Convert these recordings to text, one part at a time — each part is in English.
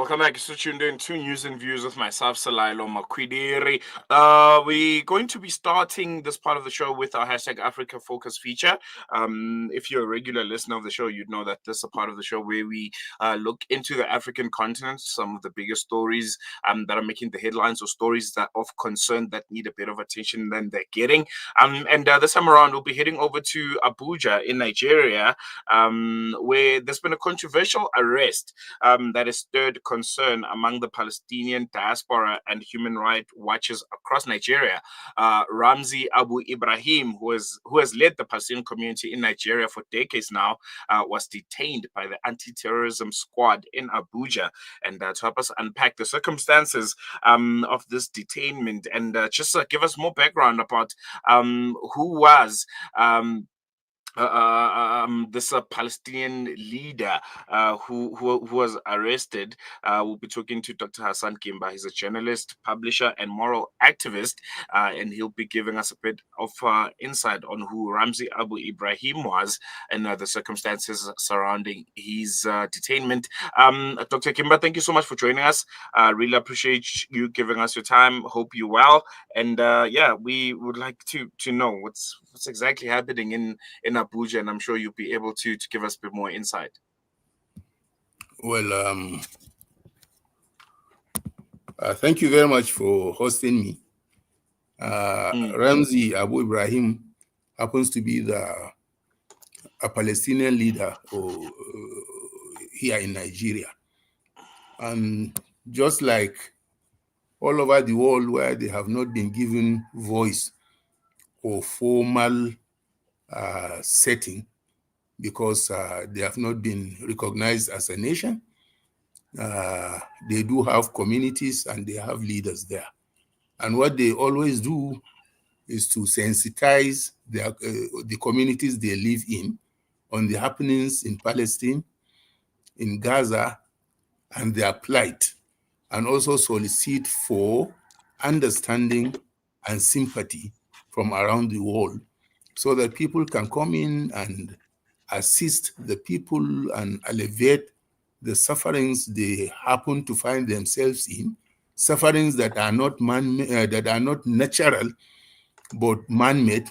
Welcome back. So tuned in to News and Views with myself, Salailo Makwidiri. We're going to be starting this part of the show with our hashtag Africa Focus feature. If you're a regular listener of the show, you'd know that this is a part of the show where we look into the African continent, some of the biggest stories that are making the headlines, or stories that of concern that need a bit of attention than they're getting. And this time around, we'll be heading over to Abuja in Nigeria, where there's been a controversial arrest that has stirred concern among the Palestinian diaspora and human rights watchers across Nigeria. Ramsey Ibrahim, who has led the Palestinian community in Nigeria for decades now, was detained by the anti-terrorism squad in Abuja. And to help us unpack the circumstances of this detainment and just give us more background about who was this Palestinian leader who was arrested. We'll be talking to Dr. Hassan Gimba. He's a journalist, publisher, and moral activist, and he'll be giving us a bit of insight on who Ramsey Ibrahim was and the circumstances surrounding his detainment. Dr. Gimba, thank you so much for joining us. Really appreciate you giving us your time. Hope you're well. And yeah, we would like to know what's exactly happening in Abuja, and I'm sure you'll be able to give us a bit more insight. Well, thank you very much for hosting me. Ramsey Ibrahim happens to be a Palestinian leader here in Nigeria. And just like all over the world where they have not been given voice or formal setting because they have not been recognized as a nation, they do have communities and they have leaders there. And what they always do is to sensitize the communities they live in on the happenings in Palestine, in Gaza, and their plight, and also solicit for understanding and sympathy from around the world so that people can come in and assist the people and alleviate the sufferings they happen to find themselves in, sufferings that are not that are not natural, but man-made,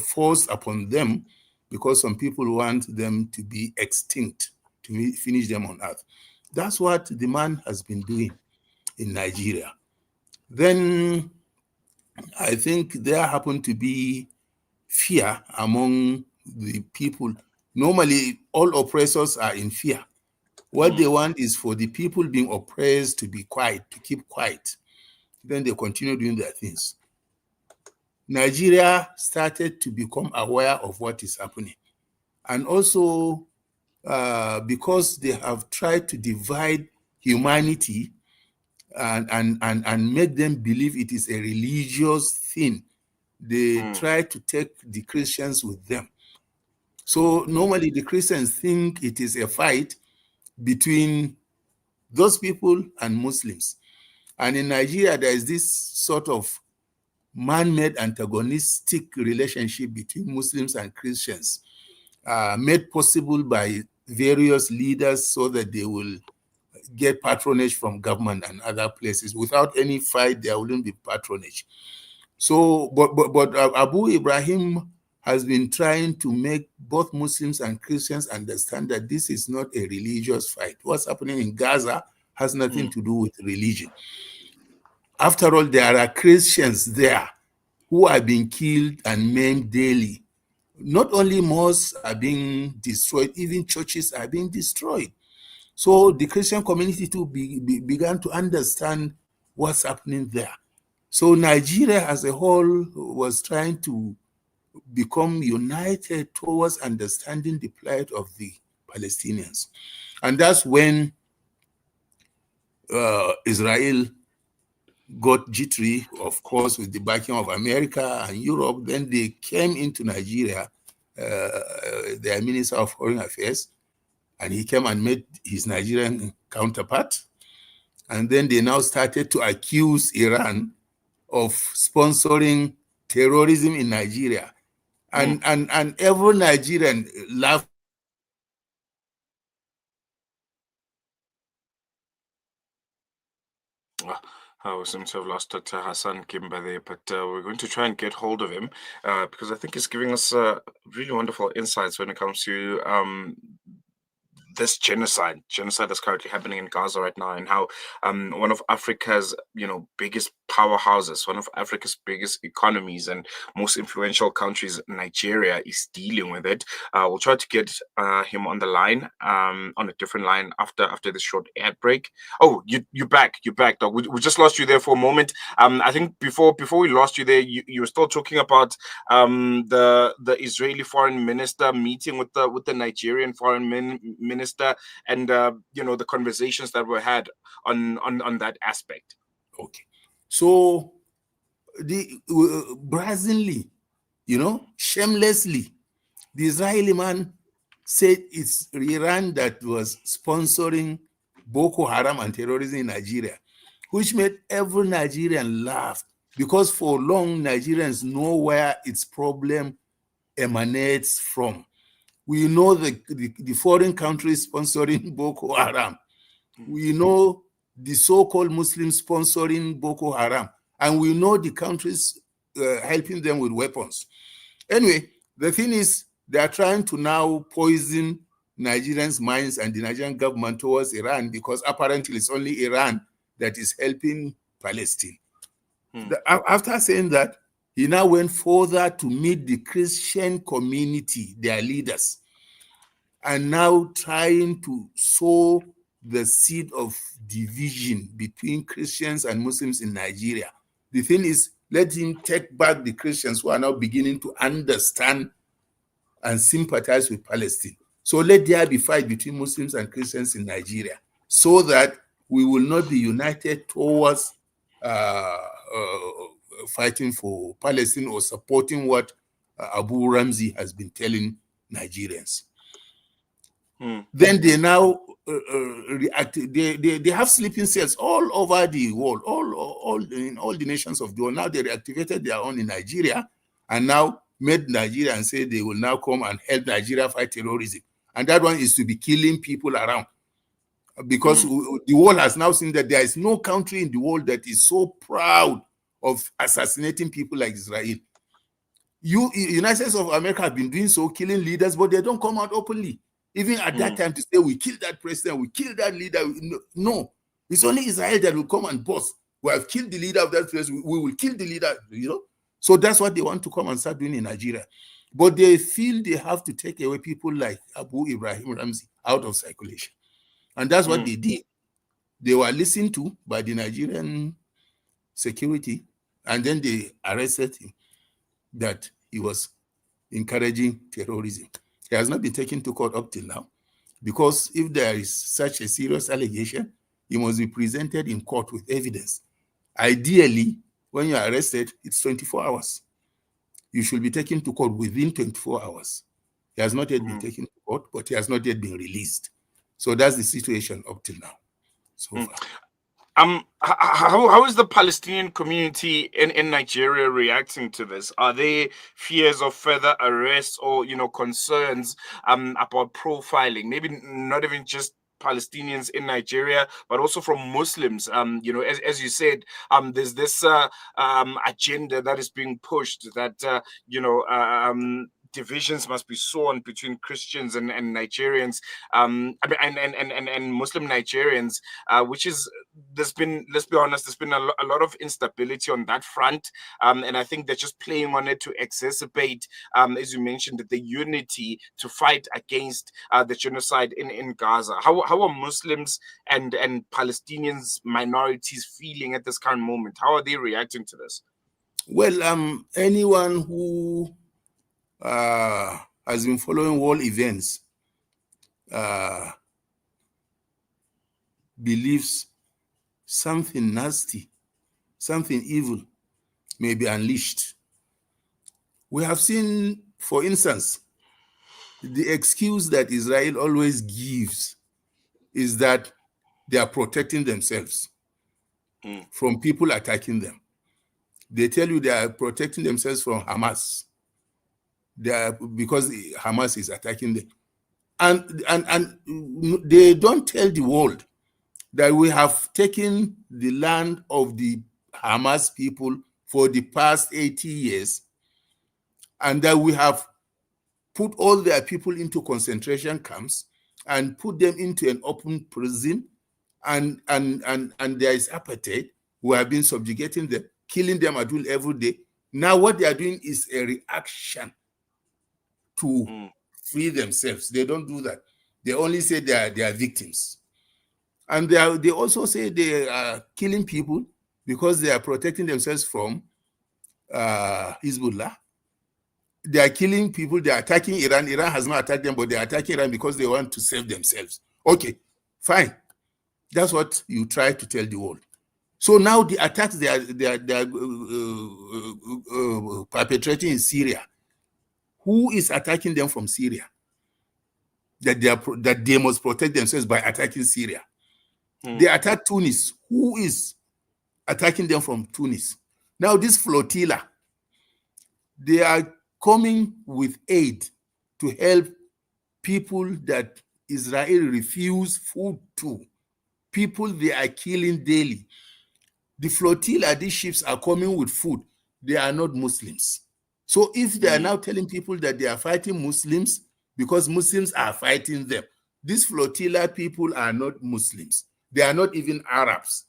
forced upon them because some people want them to be extinct, to finish them on earth. That's what the man has been doing in Nigeria. Then I think there happened to be fear among the people. Normally, all oppressors are in fear. What they want is for the people being oppressed to be quiet, to keep quiet. Then they continue doing their things. Nigeria started to become aware of what is happening. And also, because they have tried to divide humanity and make them believe it is a religious thing, they try to take the Christians with them. So normally the Christians think it is a fight between those people and Muslims. And in Nigeria, there is this sort of man-made antagonistic relationship between Muslims and Christians, made possible by various leaders so that they will get patronage from government and other places. Without any fight, there wouldn't be patronage. So, but Abu Ibrahim has been trying to make both Muslims and Christians understand that this is not a religious fight. What's happening in Gaza has nothing to do with religion. After all, there are Christians there who are being killed and maimed daily. Not only mosques are being destroyed, even churches are being destroyed. So the Christian community too began to understand what's happening there. So Nigeria as a whole was trying to become united towards understanding the plight of the Palestinians. And that's when Israel got jittery, of course, with the backing of America and Europe. Then they came into Nigeria, their Minister of Foreign Affairs, and he came and met his Nigerian counterpart. And then they now started to accuse Iran of sponsoring terrorism in Nigeria. And every Nigerian laughed We seem to have lost Dr. Hassan Gimba there, but we're going to try and get hold of him because I think he's giving us really wonderful insights when it comes to this genocide that's currently happening in Gaza right now, and how one of Africa's biggest powerhouses, one of Africa's biggest economies and most influential countries, Nigeria, is dealing with it. We'll try to get him on the line, on a different line after this short ad break. Oh, you're back, dog. We just lost you there for a moment. I think before we lost you there, you were still talking about the Israeli foreign minister meeting with the Nigerian foreign minister, and the conversations that were had on that aspect. Okay, so the brazenly, shamelessly, the Israeli man said it's Iran that was sponsoring Boko Haram and terrorism in Nigeria, which made every Nigerian laugh, because for long Nigerians know where its problem emanates from. We know the foreign countries sponsoring Boko Haram. We know the so-called Muslims sponsoring Boko Haram. And we know the countries helping them with weapons. Anyway, the thing is, they are trying to now poison Nigerians' minds and the Nigerian government towards Iran, because apparently it's only Iran that is helping Palestine. After saying that, he now went further to meet the Christian community, their leaders, and now trying to sow the seed of division between Christians and Muslims in Nigeria. The thing is, let him take back the Christians who are now beginning to understand and sympathize with Palestine. So let there be fight between Muslims and Christians in Nigeria, so that we will not be united towards fighting for Palestine or supporting what Abu Ramsey has been telling Nigerians. Then they now react. They have sleeping cells all over the world, all in all the nations of the world. Now they reactivated their own in Nigeria, and now made Nigeria and say they will now come and help Nigeria fight terrorism. And that one is to be killing people around, because the world has now seen that there is no country in the world that is so proud of assassinating people like Israel. United States of America have been doing so, killing leaders, but they don't come out openly. Even at that time, to say we killed that president, we killed that leader. No, it's only Israel that will come and boast. We have killed the leader of that place. We will kill the leader, So that's what they want to come and start doing in Nigeria. But they feel they have to take away people like Abu Ibrahim Ramsey out of circulation. And that's what they did. They were listened to by the Nigerian security, and then they arrested him that he was encouraging terrorism. He has not been taken to court up till now, because if there is such a serious allegation, he must be presented in court with evidence. Ideally, when you are arrested, it's 24 hours. You should be taken to court within 24 hours. He has not yet been taken to court, but he has not yet been released. So that's the situation up till now. So far. How is the Palestinian community in Nigeria reacting to this? Are there fears of further arrests or concerns about profiling? Maybe not even just Palestinians in Nigeria, but also from Muslims. As you said, there's this agenda that is being pushed that divisions must be sown between Christians and Nigerians, and Muslim Nigerians, which is, let's be honest, there's been a lot of instability on that front, and I think they're just playing on it to exacerbate, as you mentioned, the unity to fight against the genocide in Gaza. How are Muslims and Palestinians minorities feeling at this current moment? How are they reacting to this? Well, anyone who has been following world events believes something nasty, something evil may be unleashed. We have seen, for instance, the excuse that Israel always gives is that they are protecting themselves from people attacking them. They tell you they are protecting themselves from Hamas. Because Hamas is attacking them. And they don't tell the world that we have taken the land of the Hamas people for the past 80 years, and that we have put all their people into concentration camps and put them into an open prison, and there is apartheid. We have been subjugating them, killing them at will every day. Now what they are doing is a reaction to free themselves. They don't do that. They only say they are victims. And they also say they are killing people because they are protecting themselves from Hezbollah. They are killing people. They are attacking Iran. Iran has not attacked them, but they are attacking Iran because they want to save themselves. Okay, fine. That's what you try to tell the world. So now the attacks they are perpetrating in Syria, who is attacking them from Syria? That they must protect themselves by attacking Syria. They attack Tunis. Who is attacking them from Tunis? Now this flotilla, they are coming with aid to help people that Israel refuse food to, people they are killing daily. The flotilla, these ships are coming with food. They are not Muslims. So if they are now telling people that they are fighting Muslims because Muslims are fighting them, these flotilla people are not Muslims. They are not even Arabs.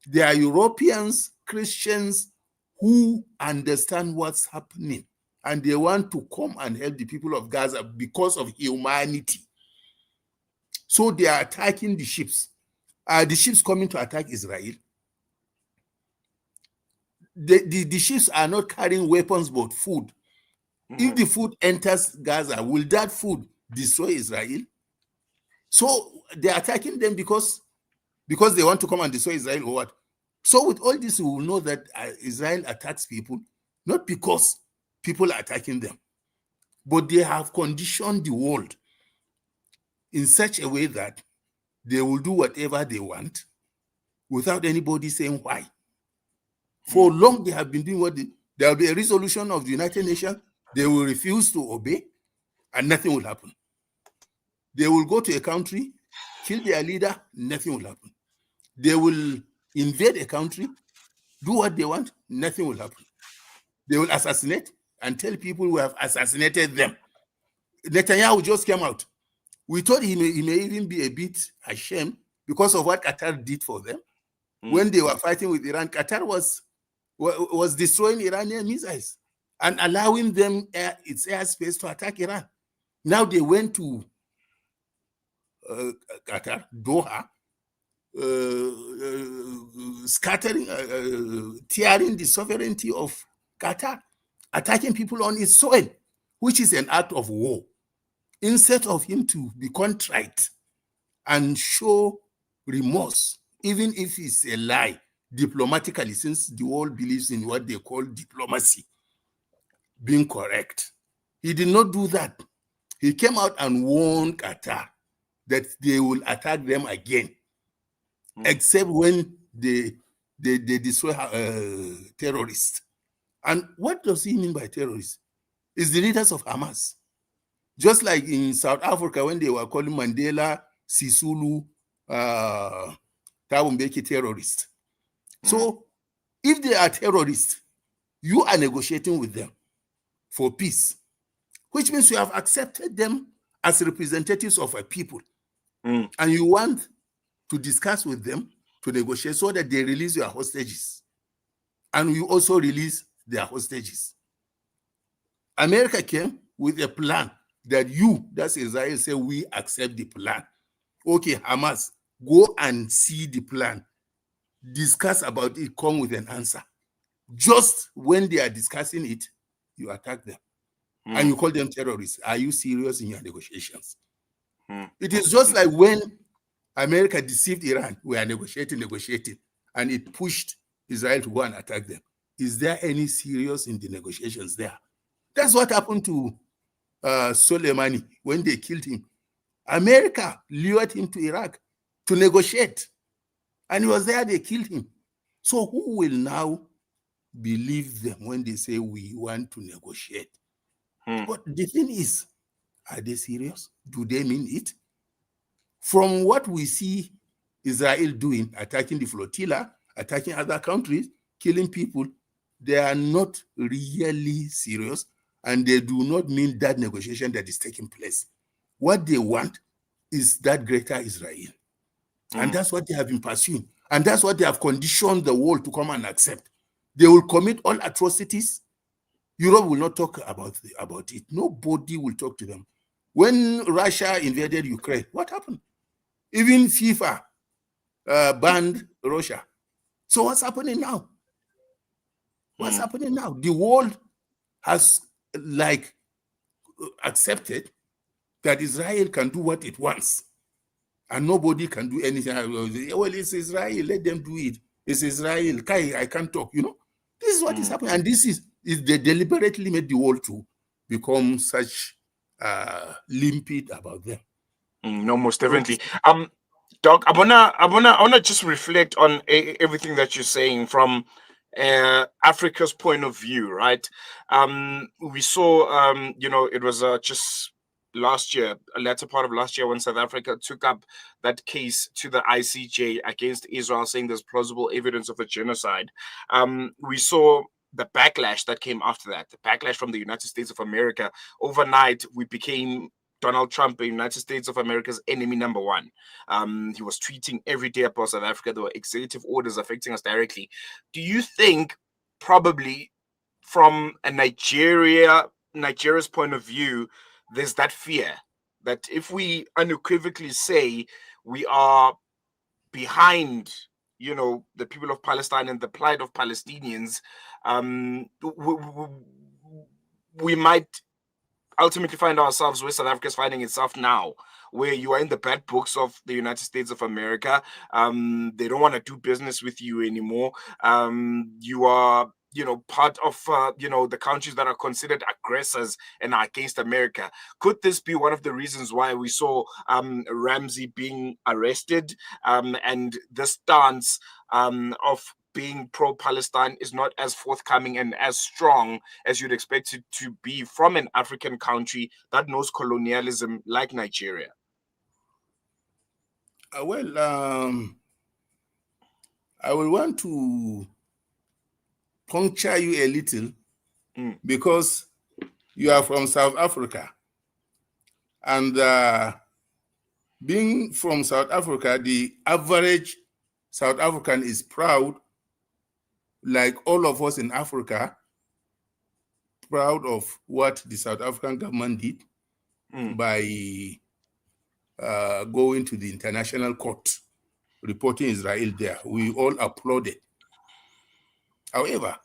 They are Europeans, Christians who understand what's happening, and they want to come and help the people of Gaza because of humanity. So they are attacking the ships. Are the ships coming to attack Israel? The ships are not carrying weapons but food. If the food enters Gaza, will that food destroy Israel? So they are attacking them because they want to come and destroy Israel or what? So with all this, we will know that Israel attacks people, not because people are attacking them, but they have conditioned the world in such a way that they will do whatever they want without anybody saying why. For long, they have been doing what there will be a resolution of the United Nations. They will refuse to obey, and nothing will happen. They will go to a country, kill their leader, nothing will happen. They will invade a country, do what they want, nothing will happen. They will assassinate and tell people we have assassinated them. Netanyahu just came out. We thought he may even be a bit ashamed because of what Qatar did for them. When they were fighting with Iran, Qatar was destroying Iranian missiles and allowing them its airspace to attack Iran. Now they went to Qatar, Doha, scattering, tearing the sovereignty of Qatar, attacking people on its soil, which is an act of war. Instead of him to be contrite and show remorse, even if it's a lie, diplomatically, since the world believes in what they call diplomacy, being correct. He did not do that. He came out and warned Qatar that they will attack them again, except when they destroy terrorists. And what does he mean by terrorists? It's the leaders of Hamas. Just like in South Africa, when they were calling Mandela, Sisulu, Thabo Mbeki terrorists. So if they are terrorists, you are negotiating with them for peace, which means you have accepted them as representatives of a people. And you want to discuss with them to negotiate so that they release your hostages. And you also release their hostages. America came with a plan that that's Israel, say we accept the plan. Okay, Hamas, go and see the plan. Discuss about it, come with an answer. Just when they are discussing it, you attack them. And you call them terrorists. Are you serious in your negotiations? It is just like when America deceived Iran. We are negotiating, and it pushed Israel to go and attack them. Is there any serious in the negotiations there? That's what happened to Soleimani when they killed him. America lured him to Iraq to negotiate, and he was there, they killed him. So who will now believe them when they say we want to negotiate? But the thing is, are they serious? Do they mean it? From what we see Israel doing? Attacking the flotilla, attacking other countries, killing people. They are not really serious, and they do not mean that negotiation that is taking place. What they want is that greater Israel. And that's what they have been pursuing. And that's what they have conditioned the world to come and accept. They will commit all atrocities. Europe will not talk about it. Nobody will talk to them. When Russia invaded Ukraine, what happened? Even FIFA banned Russia. So what's happening now? What's happening now? The world has accepted that Israel can do what it wants, and nobody can do anything. Well, it's Israel. Let them do it. It's Israel. I can't talk. This is what is happening, and this is they deliberately made the world to become such limpid about them. No, most definitely. Doc, I wanna just reflect on everything that you're saying from Africa's point of view, right? We saw, it was just last year, a latter part of last year, when South Africa took up that case to the ICJ against Israel, saying there's plausible evidence of a genocide. We saw the backlash that came after that, the backlash from the United States of America. Overnight, we became Donald Trump, the United States of America's enemy number one. He was tweeting every day about South Africa. There were executive orders affecting us directly. Do you think, probably from a Nigeria's point of view, there's that fear that if we unequivocally say we are behind, the people of Palestine and the plight of Palestinians, we might ultimately find ourselves where South Africa is finding itself now, where you are in the bad books of the United States of America. They don't want to do business with you anymore. You are, part of, the countries that are considered aggressors and are against America. Could this be one of the reasons why we saw Ramsey being arrested, and the stance of being pro-Palestine is not as forthcoming and as strong as you'd expect it to be from an African country that knows colonialism like Nigeria? I will want to puncture you a little because you are from South Africa. And being from South Africa, the average South African is proud, like all of us in Africa, proud of what the South African government did by going to the international court, reporting Israel there. We all applauded. However,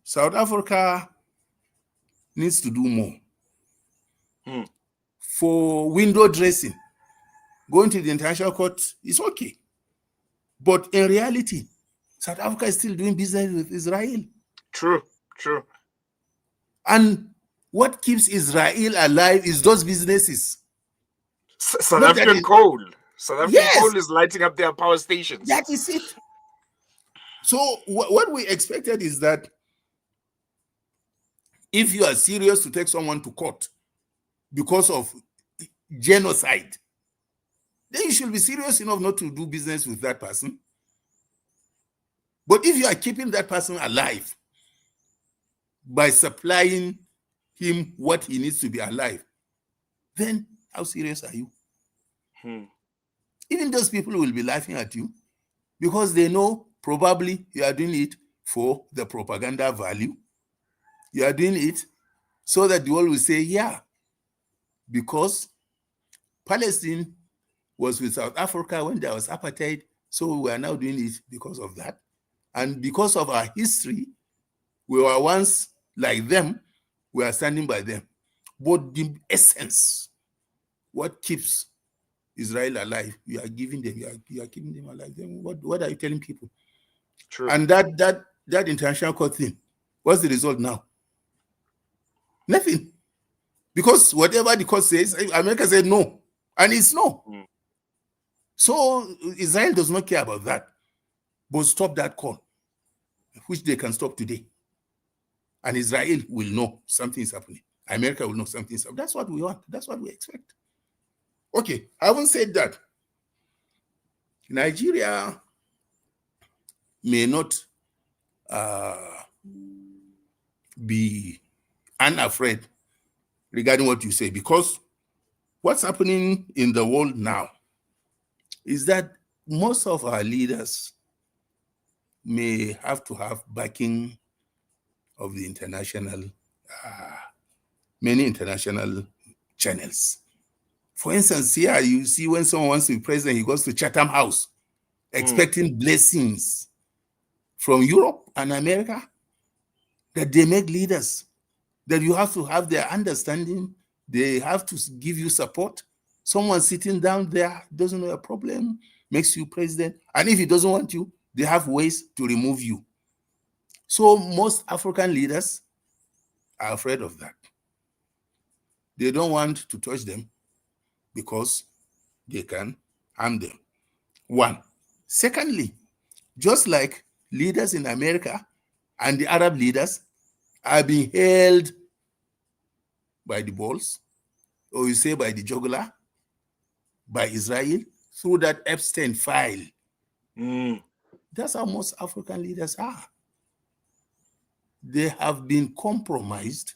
South Africa needs to do more. For window dressing, going to the international court is okay. But in reality, South Africa is still doing business with Israel. True. And what keeps Israel alive is those businesses. South African coal. South African coal is lighting up their power stations. That is it. So what we expected is that if you are serious to take someone to court because of genocide, then you should be serious enough not to do business with that person. But if you are keeping that person alive by supplying him what he needs to be alive, then how serious are you? Even those people will be laughing at you because they know probably you are doing it for the propaganda value. You are doing it so that the world will say, yeah, because Palestine was with South Africa when there was apartheid, so we are now doing it because of that. And because of our history, we were once like them, we are standing by them. But the essence, what keeps Israel alive, you are giving them, you are keeping them alive. Then what are you telling people? True. And that international court thing, what's the result now? Nothing. Because whatever the court says, America said no. And it's no. So Israel does not care about that. But stop that call, which they can stop today. And Israel will know something is happening. America will know something is happening. That's what we want. That's what we expect. Okay, I haven't said that. Nigeria may not be unafraid regarding what you say, because what's happening in the world now is that most of our leaders may have to have backing of the international, many international channels. For instance, here you see when someone wants to be president, he goes to Chatham House, expecting blessings from Europe and America, that they make leaders, that you have to have their understanding, they have to give you support. Someone sitting down there doesn't know a problem, makes you president, and if he doesn't want you, they have ways to remove you. So most African leaders are afraid of that. They don't want to touch them because they can harm them. One. Secondly, just like leaders in America and the Arab leaders are being held by the balls, or you say by the jugular, by Israel, through that Epstein file. That's how most African leaders are. They have been compromised.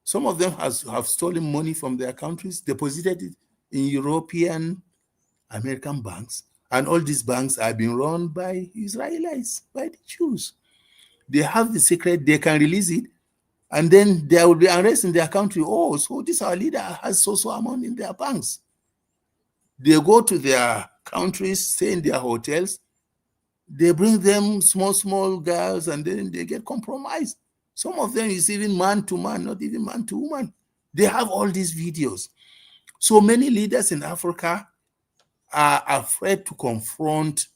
Some of them have stolen money from their countries, deposited it in European, American banks, and all these banks are being run by Israelis, by the Jews. They have the secret, they can release it, and then there will be unrest in their country. Oh, so this our leader has so amount in their banks. They go to their countries, stay in their hotels, they bring them small girls, and then they get compromised. Some of them is even man to man, not even man to woman. They have all these videos. So many leaders in Africa are afraid to confront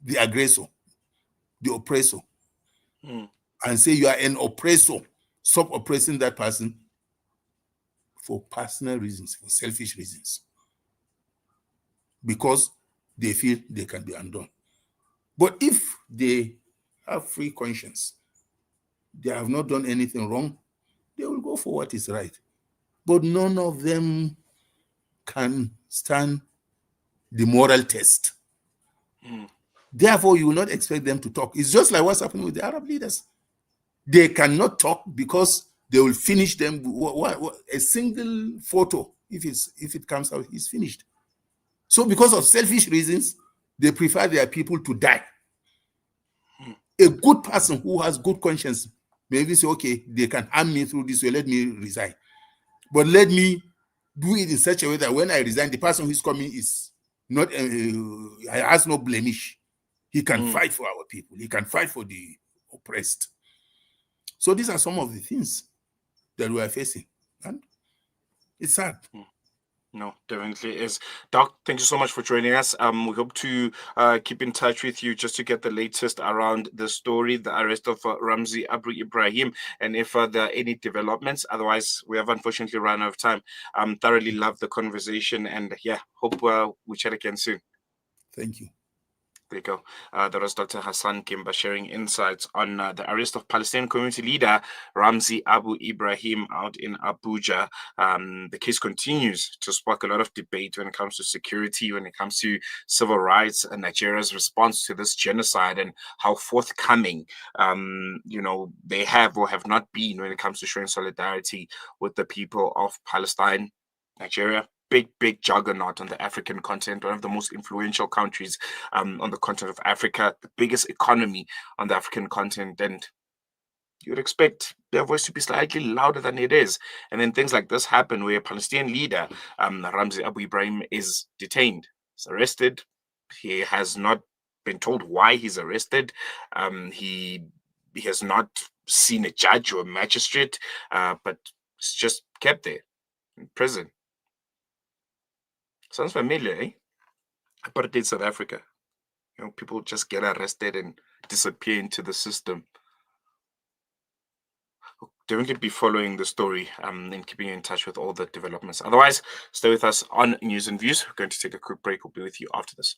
the aggressor, the oppressor, and say you are an oppressor. Stop oppressing that person for personal reasons, for selfish reasons, because they feel they can be undone. But if they have free conscience, they have not done anything wrong, they will go for what is right. But none of them can stand the moral test. Therefore, you will not expect them to talk. It's just like what's happening with the Arab leaders. They cannot talk because they will finish them. A single photo, if it comes out, is finished. So because of selfish reasons, they prefer their people to die. A good person who has good conscience maybe say, okay, they can harm me through this way, let me resign. But let me do it in such a way that when I resign, the person who is coming is not, has no blemish. He can fight for our people. He can fight for the oppressed. So these are some of the things that we are facing. And it's sad. No, definitely is. Doc, thank you so much for joining us. We hope to keep in touch with you just to get the latest around the story, the arrest of Ramsey Ibrahim, and if there are any developments. Otherwise, we have unfortunately run out of time. Thoroughly love the conversation, and yeah, hope we chat again soon. Thank you. There you go. That was Dr. Hassan Gimba sharing insights on the arrest of Palestinian community leader Ramsey Ibrahim out in Abuja. The case continues to spark a lot of debate when it comes to security, when it comes to civil rights, and Nigeria's response to this genocide, and how forthcoming, they have or have not been when it comes to showing solidarity with the people of Palestine. Nigeria, big juggernaut on the African continent, one of the most influential countries on the continent of Africa, the biggest economy on the African continent, and you'd expect their voice to be slightly louder than it is. And then things like this happen where a Palestinian leader, Ramsey Ibrahim, is detained, is arrested. He has not been told why he's arrested. He has not seen a judge or a magistrate, but it's just kept there in prison. Sounds familiar, eh? Apartheid South Africa. People just get arrested and disappear into the system. Definitely be following the story and keeping in touch with all the developments. Otherwise, stay with us on News and Views. We're going to take a quick break. We'll be with you after this.